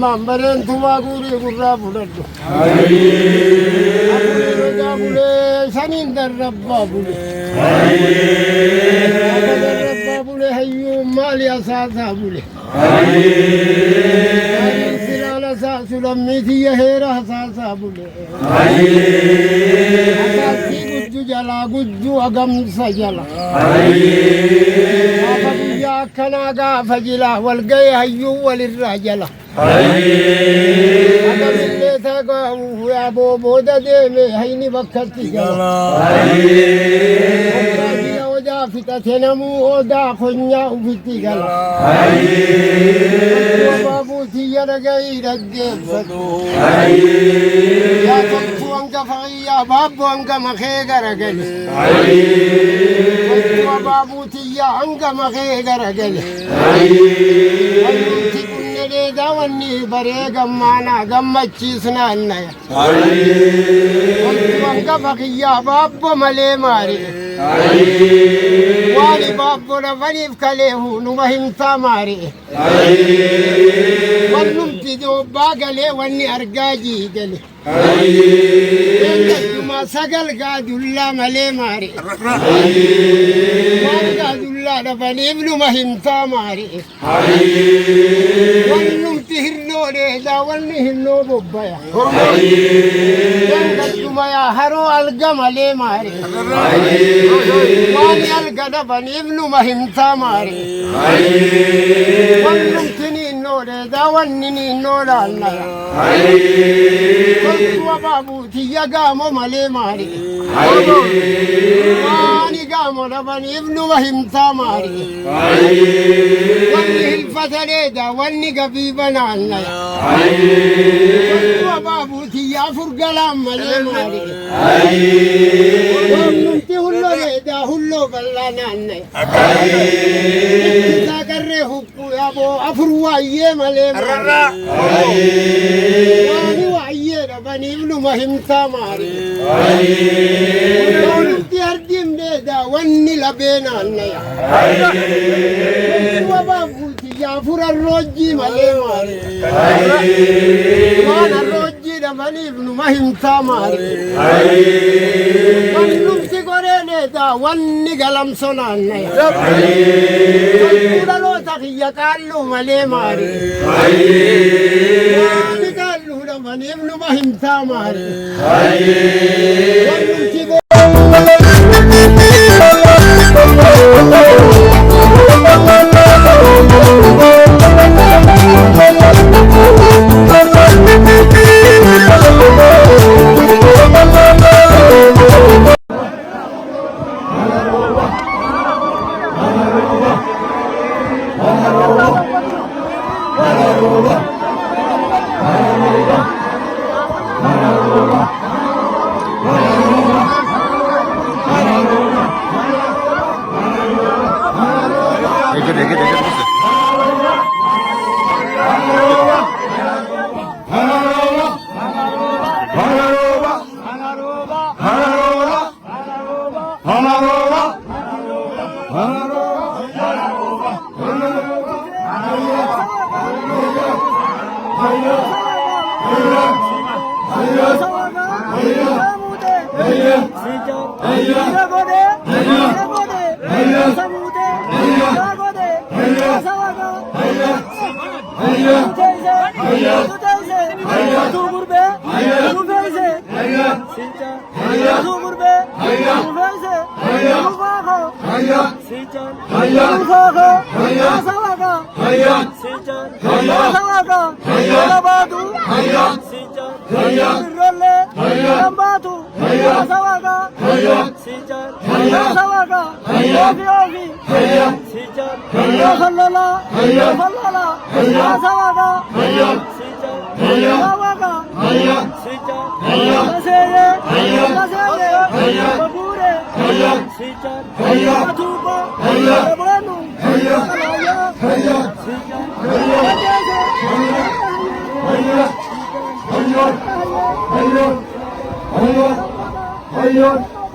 Mambaren thuma guri gurra buladdu. Abule sanindar rabba bule. Rabba bule hayyu mali asasa bule. Sirala sa sulamiti yahera asasa bule. Asasi gujju jala gujju agam sajala. Ababiya kanaga fajila walgay hayyu walirrajala. Ada bille thaga ya bo boda de me haini bakkati gala. Oda oja fita thenamu oda khonya ufiti gala. Babu thiyara gai ragge fado. Ya tu anga faiya babu anga makhe garagale. Babu thiya anga makhe garagale. Dawanni bare gammana gammachi sunannaya wanga faqiya babbo male mari wali babbo la vanif kalehu numahimta mari wannum tido bagale wanni argaji gale ma sagal gadulla male mari gadulla da vanif numahimta mari wannum tihirno de da wanni hinno bobbaya wanga ya haro algamale mari wani algada bani ibnu mahimta mari wannum tini no de da wanni ni no da annaya wa babu tiya gamo male mari wani gamo da bani ibnu mahimta mari wanni hilfatale da wanni gabibana annaya wa babu tiya furgalam male mari wannum ti hullo de da hullo ballana annaya ta garre hukku ya bo afurwa ye male mari wani wa ye da bani ibnu mahimta mari wannum ti ardim de da wanni labena annaya wa babu tiya furar roji male mari wana roji da bani ibnu mahimta mari wannum ti gorene da wanni galam sonannaya kula lo takiya kallu male mari wani kallu da bani ibnu mahimta mari wannum ti Hayya